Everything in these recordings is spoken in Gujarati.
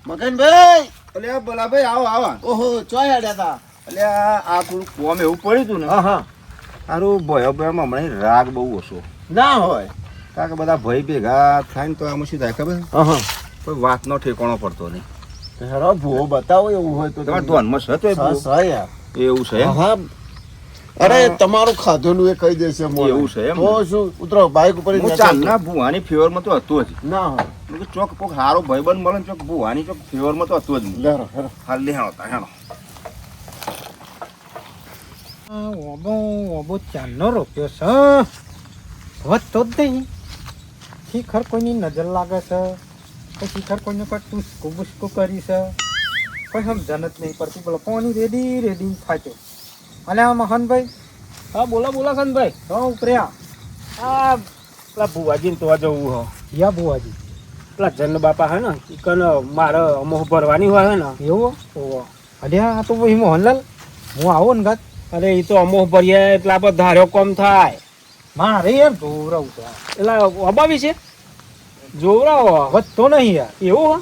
મગનભાઈ અલ્યા ભલાભાઈ આવો આવો. ઓહો ચોય હેડ્યા તા અલ્યા આ થોડું કોમ એવું પડ્યું હતું ને. હા સારું ભયો ભયોમાં હમણાં રાગ બહુ ઓછો. ના હોય કારણ કે બધા ભય ભેગા થાય ને તો આમાં શું થાય ખબર? હા કોઈ વાતનો ઠેકાણો પડતો નહીં. હેરો ભૂવો બતાવો એવું હોય તો તમારે ધોનમાં છે તો એ ભૂવો? યાર એવું છે એમ? હા અરે તમારું ખાધેલું એ કહી દેશે મોઢે. એવું છે એમ? તો શું ઉતરો બાઈક ઉપર હું ચાંદના ભૂવાની ફેવરમાં તો હતો જ. ના હોય મેં કીધું ચોક કોક હારો ભાઈબંધ મળે ને ચોક ભૂવાની ચોક ફેવરમાં તો હતો જ હું. લેરો હેરો હાલ લેહાણો તા હેણો. ઓબો ચાંદનો રોપ્યો છે વધતો જ નહીં. શિખર કોઈની નજર લાગે છે કોઈ શિખર કોઈને કોઈ ટુસકું બુસકું કરી છે કોઈ સમજણ જ નહીં પડતી. બોલો કોની રેડી થાચ્યો. અને આ મહાનભાઈ હા બોલો સંતભાઈ. તો ઉપર્યા આ પેલા ભુવાજીને તો જવું હો. યા બુવાજી પેલા જન્મ બાપા હે ને ઈકન મારે અમોહ ભરવાની હોય હે ને એવું ઓહો અલ્યા આ તો ભાઈ મોહનલાલ હું આવો ને ગાત અરે એ તો અમોહ ભરીએ એટલે આપણે ધાર્યો કોમ થાય. મારે યાર જોવરાવું છે એટલે અબાવી છે જોવરાવો વધતો નહીં યાર. એવું હો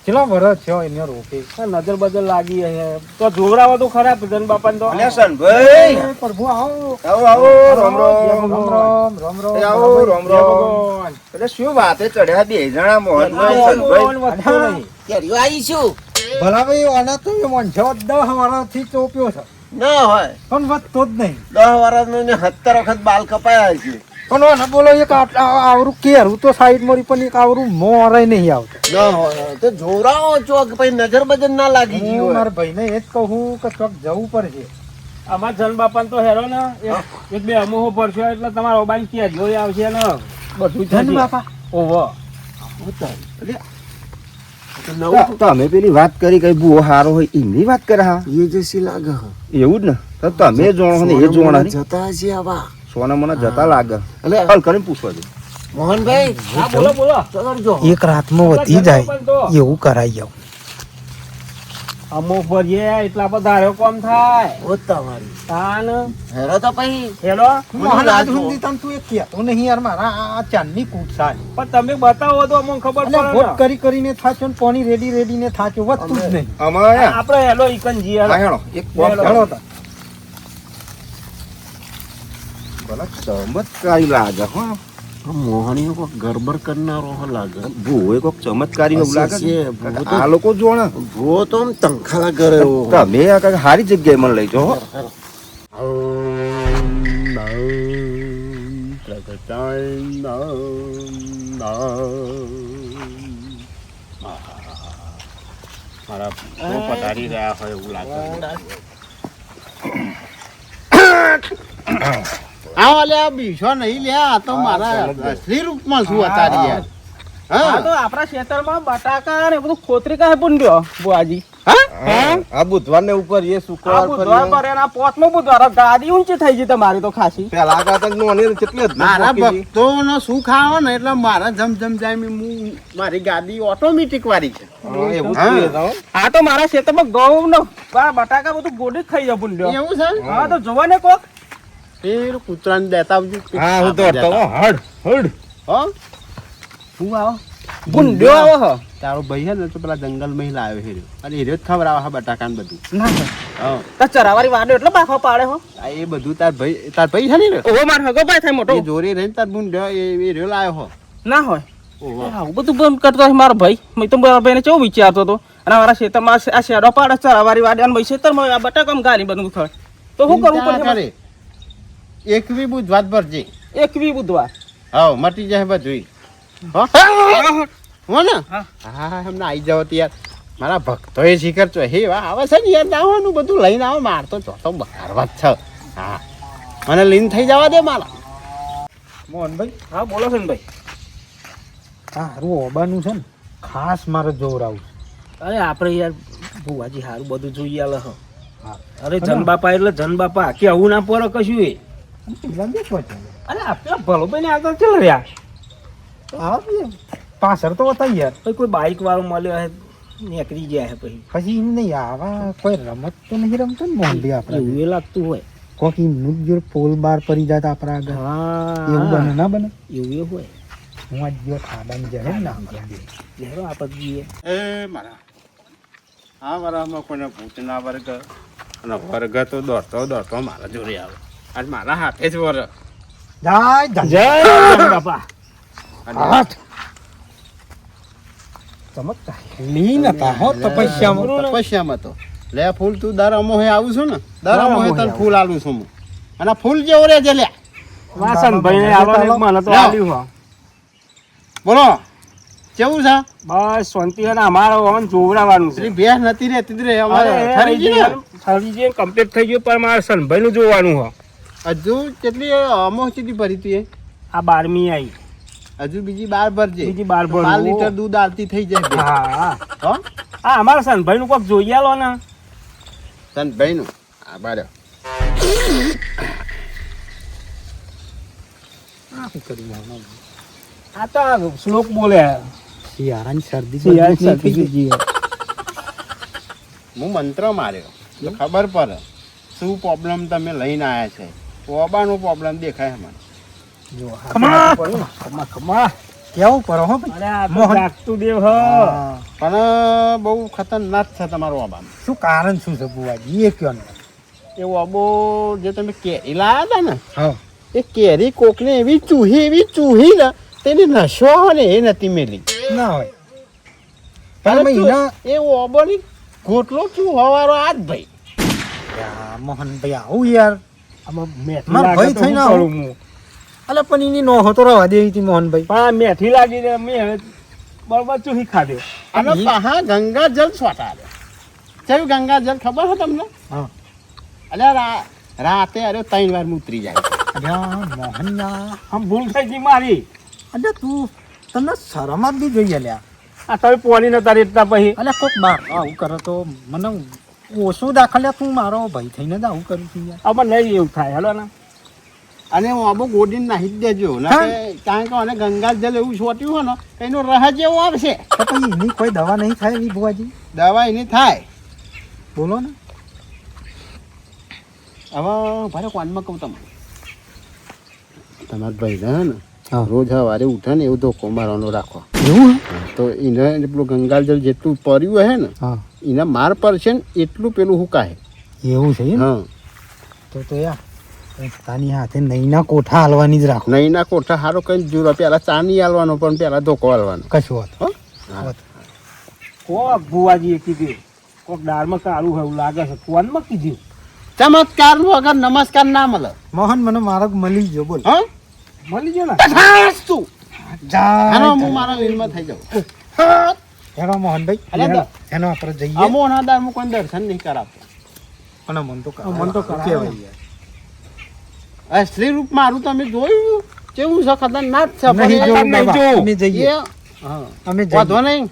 કેટલા વર્ષ થયો એને રોપે આ નજર બજર લાગી હે તો જોવરાવો તો ખરા જન બાપાને તો. અલ્યા સનભાઈ એ પ્રભુ આવો આવો આવો રામ રામ. રામ એ આવો રામ રામ. એટલે શું વાતે ચડ્યા બે જણા મોહનભાઈ સનભાઈ? કેરીઓ આવી છું ભલા ભાઈ આના તો એ મોંઝો 10 વર્ષથી ચોપ્યો છે ના હોય પણ વધતો જ નહીં. 10 વર્ષનો ને 70 વખત બાલ કપાયા છે. પણ આને બોલો એક આવરું કેરું તો સાઈડ મળી પણ એક આવરું મોરાય નહીં આવતો. ના હોય તો જોરાઓ ચોક પછી નજર બજર ના લાગી ગઈ હું હોય મારા ભાઈને એ જ કહું કે ચોક જવું પડશે. અમારા જન બાપાને તો હેરો ને એક બે અમોહ ભરશો એટલે તમારા બાઈ ક્યાં જોઈ આવશે ને બધું ધન થશે. બાપા ઓહો તમે પેલી વાત કરી કઈ ભૂવો હારો હોય એમની વાત કરે હા એ જસી લાગે એવું જ ને તો તમે જોણો ને એ જોણા જતા છે આવા સોના મને જતા લાગે. એટલે હલ કરીને પૂછવા દે. મોહનભાઈ હા બોલો ચલો એક રાતમાં વધી જાય એવું કરાઈ જાવ. અમુક ભરીએ એટલા બધા ધાર્યો કોમ થાય. ઓ તમારી તાન હેરો તો પછી હેલો મોહન આજ સુધી તમ તું એક કહેતો નહીં યાર મારા આ ચાંદની કૂટ સાય પણ તમે બતાવો તો અમને ખબર એટલે પડે વોટ ને. કરીને થાચો ને પાણી રેડી ને થાચો વધતું જ નહીં. અમારે આપણે હેલો ઈકન જીએ હા હેણો એક કોમ હેલો. હેણો તા. ભલા ચમત્કારી લાગે હો. મોહણીઓ કોઈ ગરબર કરનારો હો લાગે ભૂવો કોક ચમત્કારી એવું લાગે છે, ને. ભૂવો તો- આ લોકો જોણે ભૂવો તો આમ તંખાલા કરે એવો. તમે આ કઈક સારી જગ્યાએ મને લઈ જાઓ હો. મારા પધારી રહ્યા હોય એવું લાગે. આવો લે બીજો નહીં લે આ તો મારા અસલી રૂપમાં છું અત્યારે યાર હા તો આપણા ખેતરમાં બટાકા ને બધું ખોતરી કાહે પૂંડ્યો બુઆજી. આ બુધવાર ને ઉપર એ આ શુક્રવાર બુધવાર પર એના પોતમો બુધવાર ગાડી ઊંચી થઈ ગઈ તમારી તો ખાસી. પેલા આગળ તક નોની કેટલી જ મારા ભક્તોનો સુખ આવે ને એટલે મારા જમ જાય હું મારી ગાડી ઓટોમેટિક વાળી છે એવું હા. જ છે. આ તો મારા ખેતરમાં ઘઉં ને બટાકા બધું ગોડી જ ખાઈ જાય પૂંડ્યો. એવું છે હા તો જોવા ને કોક એ કૂતરાને દેતા આવજો હા હું તો હતો હો. હડ હો હું આવો પૂંડ્યો આવો હો. તારો ભાઈ છે ને તો પેલા જંગલમાં ઈ લાવ્યો છે અને એ જ ખબર આવે બટાકા ને બધું ના હા તો ચરાવારી વાડો એટલે બાફો પાડે હો. આ એ બધું તાર ભાઈ છે ને ઓહો માર હગો ભાઈ થાય મોટો એ જોરી રહીને તાર બુન એ રહ્યો લાવ્યો હો ના હોય. ઓહો આવું બધું બંધ કરતો હોય મારો ભાઈ. મેં તો મારા ભાઈને કેવું વિચારતો હતો અને મારા ખેતરમાં આ શેડો પાડે ચરાવારી વાડે અને ખેતરમાં આ બટાકામાં ગારી બધું થાય તો શું કરવું ચિંતા ના પડે? કરે. એકવી બુધવાર ભરજે એકવી બુધવાર હા મટી જાય બધું હો હો ને હા. હા એમને આવી જાવ યાર મારા ભક્તો એ શીખર છો હે વાહ આવે છે ને યાર નાવાનું બધું લઈને આવે માર તો ચોથો બહારવા જ છે હા મને લીન થઈ જવા દે મારા મોહનભાઈ હા બોલો છે ને ભાઈ. હા હારું ઓબાનું છે ને ખાસ મારે જોવરાવું છે. અરે આપણે યાર ભુવાજી સારું બધું જોઈએ આલે હો. હા અરે જન બાપા એટલે જન બાપા કે આવું ના પડે કશું એ. પેલા દેખવા છે અરે આપણે ભલો ભાઈ ને આગળ ચાલ રહ્યા આવા પાછળ તો હતા યાર પછી કોઈ બાઈક વાળો મળ્યો હે નીકળી ગયા હે પછી પછી એમ નહીં આવા કોઈ રમત તો નહીં રમતો ને મોહનભાઈ આપણે એવું એ લાગતું હોય. કોક એમનું જ જોડે પોલ બાર પડી જાય તો આપણા આગળ એવું હા બને ના બને એવું એ હોય. હું આજ ગયો ખાડામાં જશે ને લેરો આપણે જઈએ એ મારા આ વરામાં કોઈને ભૂત ના વર્ગ અને વર્ગ તો દોડતો મારા જોડે આવે આજ મારા હાથે જ વર જય બાપા હાથ ચમકતા લીન હતા હો તપસ્યામાં તો લે ફૂલ તું દર અમોહે આવું છું ને દર અમોહે તને ફૂલ આલું છું હું અને ફૂલ જેવો રે છે લ્યા વાસણ ભાઈને આવવાનું મને તો આલ્યું હો બોલો કેવું છે બસ શાંતિ છે ને અમારે ઓન જોવડાવવાનું છે શ્રી ભેસ નથી રહેતી રે અમારે થઈ ગયું કમ્પ્લીટ થઈ ગયું પણ મારે સનભાઈ નું જોવાનું હો હજુ કેટલી અમોહ કેટલી ભરી તું એ આ 12મી આવી હજુ બીજી 12 ભરજે બીજી 12 ભરવું. 12 લીટર દૂધ આલતી થઈ જાય હા હો આ અમારા સનભાઈ નું કોક જોઈ આલો ને તન ભાઈ નું આ બાર આ તો શ્લોક બોલે શિયાળાની શરદી હું મંત્ર માર્યો તો ખબર પડે શું પ્રોબ્લેમ તમે લઈને આયા છે ઓબાનો પ્રોબ્લેમ દેખાય મને કેવું કરો હો અરે આ તો મોહન. જાગતું દેવ હ પણ બહુ ખતરનાક છે તમારો ઓબાનો શું કારણ શું છે બુવાજી એ કયો ને એ ઓબો જે તમે કેરી લાયા હતા ને હા એ કેરી કોકને એવી ચૂહી ને તેની નશો હોય ને એ નથી મેલી ના હોય પણ મહિના એ ઓબોની ગોટલો ચૂહવાળો આ જ ભાઈ મોહનભાઈ આવું યાર આમાં મેથી માર લાગે ભાઈ તો થઈને શું આવું. કરું હું? અલે પણ એની નો હતો રવા દેવી હતી મોહનભાઈ પણ આ મેથી લાગી ને મેં બરોબર ચૂહી ખાધ્યો અને પાહા ગંગા જલ છોટા કેવું ગંગા જલ ખબર છે તમને હા એટલે રાતે અરે 3 વાર ઉતરી જાય અલ્યા મોહનના આમ ભૂલ થઈ ગઈ મારી અલે તું તને શરમ જ બી જોઈએ લ્યા આ તમે પોની નતા રેટતા પછી અલે કોક બાર આવું કરે તો મને ઓછું દાખલ્યા તું મારો ભાઈ થઈને જ આવું કરું છું યાર આમાં નહીં એવું થાય હેલો ને અને હું આબો ગોડીને નાહી જ દેજો કારણ કે અને ગંગા જલ એવું છોટ્યું હોય ને તો એનો રહ જેવો આવશે તો પછી એની કોઈ દવા નહીં થાય એવી બુવાજી દવા એની થાય બોલો ને હવે ભારે કોનમાં કહું તમને તમારા ભાઈને હે ને હા. રોજ સવારે ઉઠે ને એવું ધોકો મારવાનો રાખો એવું તો એને પેલું ગંગાજળ જેટલું પડ્યું હે ને હા એને માર પડશે ને એટલું પેલું હુકાય એવું છે એમ? હા તો યાર પોતાની હાથે નહીંના કોઠા હાલવાની જ રાખો નહીંના કોઠા હારો કઈ જોરો પેલા ચાની હાલવાનો પણ પેલા ધોકો હાલવાનો કશું વાત હો કોક ભુવાજીએ કીધું કોક દાળમાં કાળું હોય એવું લાગે છે કોનમાં કીધું ચમત્કાર વગર નમસ્કાર ના મળે મોહન મને માર્ગ મળી ગયો બોલ હા મળી ગયો ને તથાસ્તુ જા હાલો હું મારા લીલમાં થઈ જાઉં હેડો મોહનભાઈ અલે હેડો. એનો આપણે જઈએ અમો ના દાર હું કોઈ દર્શન નહીં કરાવતો અને મન તો મન તો કરાવે. કેવાય યાર. આ સ્ત્રી રૂપ મારું તમે જોયું કેવું છે ખતરનાક છે પણ નહીં એ જોવું નહીં બાબા. જોવું. અમે જઈએ એ- હા. અમે વાંધો જઈએ નહીં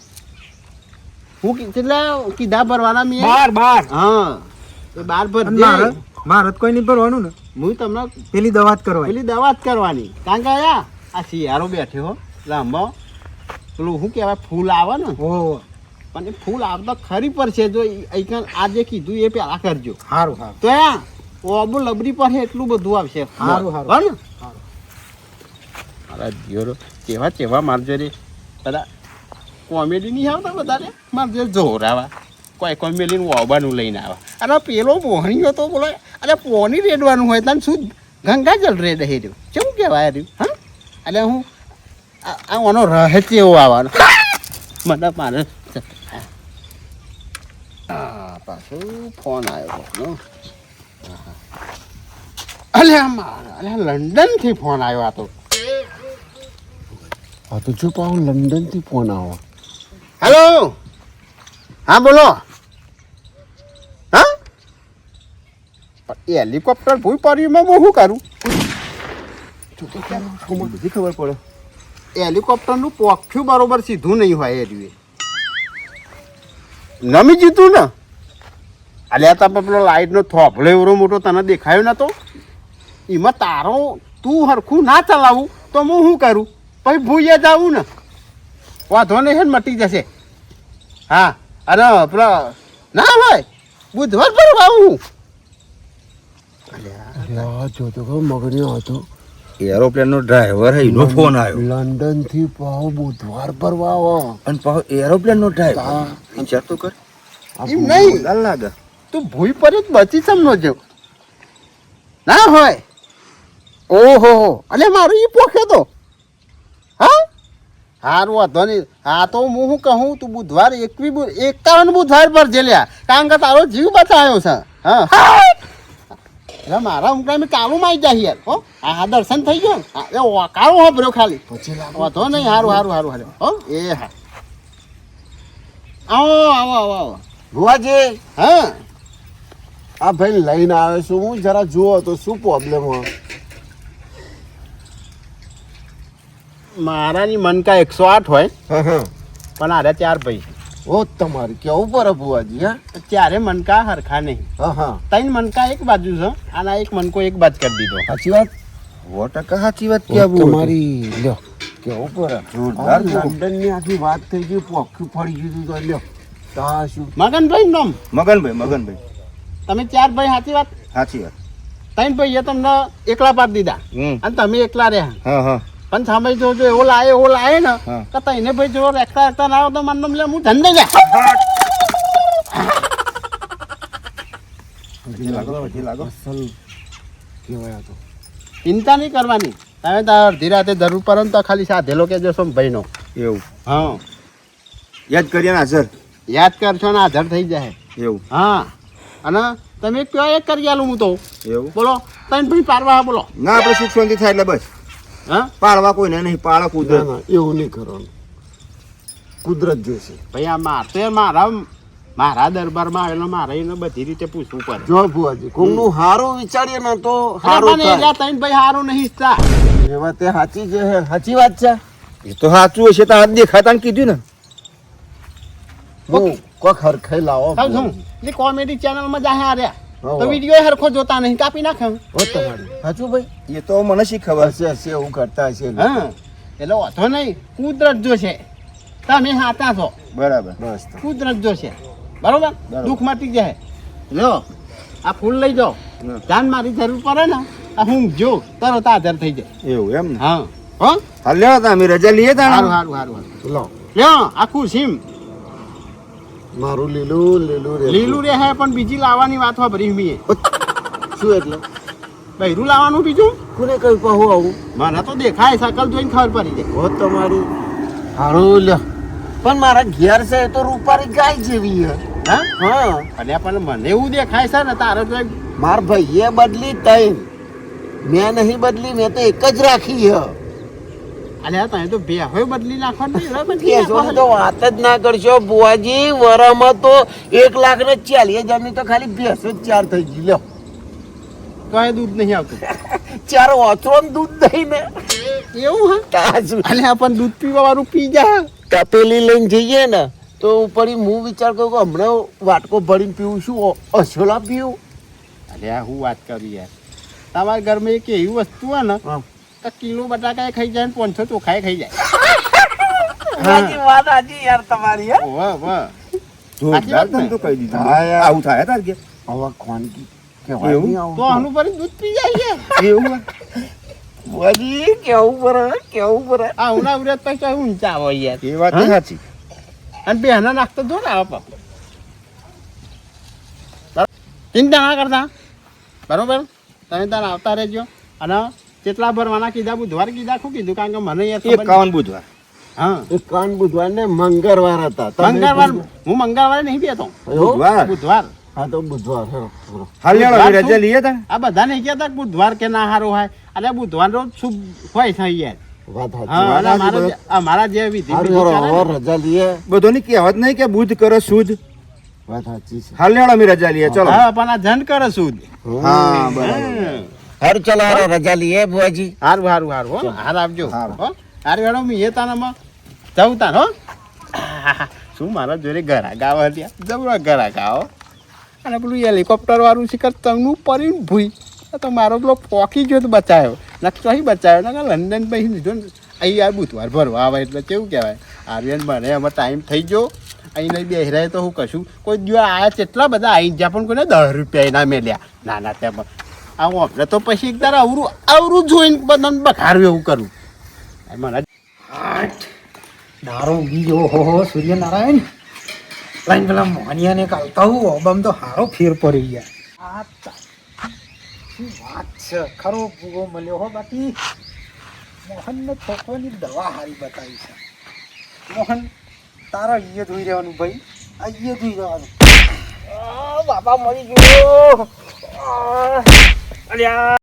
હું કેટલા કીધા ભરવાના મેં બાર હા એ 12 અને ભરજે મારે કોઈ નહીં ભરવાનું ને હું તમને પેલી દવા જ કરવાની પેલી દવા જ કરવાની કારણ કે આ શિયાળો બેઠ્યો લાંબો પેલું શું કહેવાય ફૂલ આવે ને ઓહો પણ એ ફૂલ આવતા ખરી પર છે જો અહીં આ જે કીધું એ પેલા કરજો સારું સારું તો ઓબુ લબડી પર એટલું બધું આવશે હારું, હારું. હો ને મારા જીવરો કેવા મારજો રે બધા કોમેડી નહીં આવતા બધા મારજો જોરાવા કોઈ મેલીને ઓબાનું લઈને આવે અને પેલો મોહણીઓ તો બોલો અરે પોની રેડવાનું હોય તને શું ગંગાજલ રેડ હે રહ્યું કેવું કહેવાય રહ્યું હા એટલે હું આ ઓનો રહે છે એવો આવવાનો મને મારે પાછું ફોન આવ્યો કોકનો. લંડન થી ફોન આવ્યો આ તો જો પાછું લંડન થી ફોન આવ્યો હેલો હા બોલો હા પણ હેલિકોપ્ટર ભૂલ પડ્યું મેં હું શું કરું બધી ખબર પડે હેલિકોપ્ટર નું પોખ્યું બરોબર સીધું નહીં હોય એ રહ્યું નમી જીતું ને અલ્યા તા પેલો લાઈટ નો થોભલો એવડો મોટો તને દેખાયો નતો એમાં તારો તું હરખું ના ચલાવું તો હું શું કરું પછી ભૂઈએ જાવું ને વાંધો નહીં મટી જશે હા અને પેલા ના હોય બુધવાર પર આવું જોતો કહો મગન્યો હતો એરોપ્લેન નો ડ્રાઈવર હે એનો ફોન આવ્યો લંડન થી પાહો બુધવાર પરવા આવો અને પાછો એરોપ્લેન નો ડ્રાઈવર વિચાર તો કર એમ નહીં ગાલ લાગે તું ભૂઈ પર જ બચી સમનો જો ના હોય ઓહો અલે મારું ઈ પોખે તો હા હારું વાંધો નહીં હા તો હું શું કહું તું બુધવાર 51 બુધવાર પર જેલ્યા કારણ કે તારો જીવ બચાવ્યો છે હા એટલે મારા ઉમરા મેં કાબુમાં આવી જાય યાર હો હા દર્શન થઈ ગયો એ કાળો હો બ્રો ખાલી વાંધો નહીં હારું હારું હારું હારું હો એ હા આવો આવો આવો આવો ભુવાજી હા આ ભાઈ લઈને આવે છું હું જરા જુઓ તો શું પ્રોબ્લેમ હોય મારાની મનકા 108 હોય પણ આરે 4 ભાઈ ઓ તમારે કેવું પડે ભુવાજી હા ત્યારે મનકા હરખા નહીં હા 3 મનકા એક બાજુ છે અને એક મનકો એક બાજુ કરી દીધો સાચી વાત 100% સાચી વાત ઓ કેવું તમારી લ્યો કેવું પડે જોરદાર છે. લંડન ની આખી વાત થઈ ગઈ પોખું ફળી ગયું તો લ્યો તા શું મગનભાઈ નામ મગનભાઈ તમે 4 ભાઈ સાચી વાત સાચી વાત 3 ભાઈ એ તમને એકલા પાડી દીધા અને તમે એકલા રહ્યા હા પણ સાંભળી જોજો એવો લાય ને હા. કે તઈને ભાઈ જો એકતા ના આવે તો મારું નામ લે હું ધંધે જાય વધી લાગો અસલ કહેવાય આ તો ચિંતા નહીં કરવાની તમે તાર અડધી રાતે જરૂર પડે ને તો ખાલી સાધેલો કે જશો ભાઈનો એવું હા યાદ કરીએ ને હાજર યાદ કરશો ને હાજર થઈ જાય એવું હા અને તમે કયો એક કરી આલું હું તો એવું બોલો તને ભાઈ પારવા બોલો ના આપણે સુખ શાંતિ થાય એટલે બસ હા પાડવા કોઈને નહીં પાળા ના કુદરત ના એવું નહીં કરવાનું કુદરત જોશે ભાઈ આ મારા દરબારમાં આવેલો મારે એને બધી રીતે પૂછવું પડે જો ભુવાજી કોઈનું હારું વિચારીએ ને તો અરે હારું પણ થાય એરિયા તને ભાઈ હારું નહીં ઈચ્છતા એ વાત એ સાચી છે સાચી વાત છે એ તો સાચું હશે તો હાથ દેખાતા ને કીધું ને હું કોક હરખાઈ લાવો કહું છું એટલે કોમેડી ચેનલમાં જાય હાર્યા તો હોવે. વિડીયો હરખો જોતા નહીં કાપી નાખે ઓ તમારી સાચું ભાઈ એ તો મને શી ખબર હશે હશે એવું કરતા હશે ને. હા એટલે વાંધો નહીં કુદરત જોશે તમે હાથા છો બરાબર બસ તો. કુદરત જોશે બરોબર બરોબર. દુઃખ મટી જાય લો આ ફૂલ લઈ જાઓ હમ. જાન મારી જરૂર પડે ને આ હું જો તરત હાજર થઈ જાય એવું એમ ને હા હો હાલ લેવા તા અમે રજા લઈએ તા સારું સારું સારું લો લ્યો આખું સીમ મારું લીલું રે લીલું રે હે પણ બીજી લાવવાની વાત વાપરી મીએ શું એટલે બૈરું લાવવાનું બીજું કોને કહ્યું કહું આવું મને તો દેખાય શકલ જોઈને ખબર પડી જાય હો તમારી હારું લ્યો પણ મારા ઘેર છે એ તો રૂપારી ગાય જેવી છે હા હા અને પણ મને એવું દેખાય છે ને તારે તો એક માર ભાઈએ બદલી તઈ મેં નહીં બદલી મેં તો એક જ રાખી છે અલ્યા તમે તો બે હોય બદલી નાખવાની હવે બદલી કેશોની તો નાખો. વાત જ ના કરશો બુવાજી વરામાં તો 1,40,000 ની તો ખાલી ભેંસો જ 4 થઈ ગઈ લ્યો તો એ દૂધ નહીં આવતું 4 ઓછો દૂધ દહીં ને એવું હા તાજુ અલ્યા પણ દૂધ પીવા વાળું પી જાય તપેલી લઈને જઈએ ને તો ઉપર હું વિચાર કરું કે હમણાં વાટકો ભરીને પીવું શું અસોલા પીવું અલ્યા હું વાત કરું યાર તમારા ઘરમાં એક એવી વસ્તુ હોય ને હા. કે કિલો બટાકા ખાઈ જાય ને 500 ચોખાએ ખાઈ જાય સાચી વાત સાચી યાર તમારી હે વાહ વાહ જોરદાર તમે તો કહી દીધું હા, યાર. આવું થાય તાર કે હવે ખાનગી કેવાય એવું? નહીં આવું તો આનું પર દૂધ પી જાય યાર એવું બુવાજી કેવું પડે આ ઉના ઉરત પછી ઊંચા આવે યાર એ વાત હા? સાચી અને બેહના નાખતો જો ને આવા ચિંતા ના કરતા બરોબર તમે તાર આવતા રહેજો અને કેટલા ભરવાના કીધા બુધવાર કીધા શું કીધું કારણ કે મને યાર ખબર 51 બુધવાર હા એક કાન બુધવાર ને મંગળવાર હતા તમે મંગળવાર હું મંગળવારે નહીં બેતો એવું? બુધવાર બુધવાર હા તો બુધવાર હેરો હાલ લેવા અમે રજા લઈએ તા આ બધા નહીં કહેતા કે બુધવાર કે ના હારું હોય એટલે બુધવાર રોજ શુભ હોય છે યાર વાત હા સાચી અને અમારા જે વિધિ હારું વિધિ હેરો ચાલે હવે ને, રજા લઈએ બધોની કહેવત નહીં કે બુધ કરે સુદ વાત સાચી છે હાલ લેવા અમે રજા લઈએ ચલો હા પણ આ જન કરે શુદ્ધ હા બરાબર હારું ચલો હારો રજા લઈએ બુવાજી હારું હારું હારું હો હાર આવજો હારું. હો હારું હેડો હું એ તાનામાં જવું તાન હો શું મારા જોડે ઘરા ગાવ હતી જબરા ઘરા ગાવ અને પેલું હેલિકોપ્ટર વાળું શિખર તમનું પર્યું ભૂઈ તો મારો પેલો પોકી ગયો તો બચાયો નકશો બચાયો ને લંડન પછી લીધો ને અહીં આ બુધવાર ભરવા આવે એટલે કેવું કહેવાય આર્યન મને એમાં ટાઈમ થઈ ગયો અહીં નહીં બેહરાય તો હું કશું કોઈ દિવસ આયા કેટલા બધા આવી ગયા પણ કોઈને 10 રૂપિયા ના મેલ્યા ના ના ત્યાં આ ઓપરે તો પછી એકદાર આવરું જોઈને બધાને બખાડ્યું એવું કરું મને દારો બીજો હો સૂર્યનારાયણ લાઈન પેલા મોનિયાને કાલતા હું ઓબમ તો હારો ફેર પડી ગયા શું વાત છે ખરો ભૂગો મળ્યો હો બાકી મોહનને છોકરાની દવા હારી બતાવી છે મોહન તારા અહીંયા જોઈ રહેવાનું ભાઈ અહીંયા જોઈ રહેવાનું બાપા મરી ગયો અલ્યા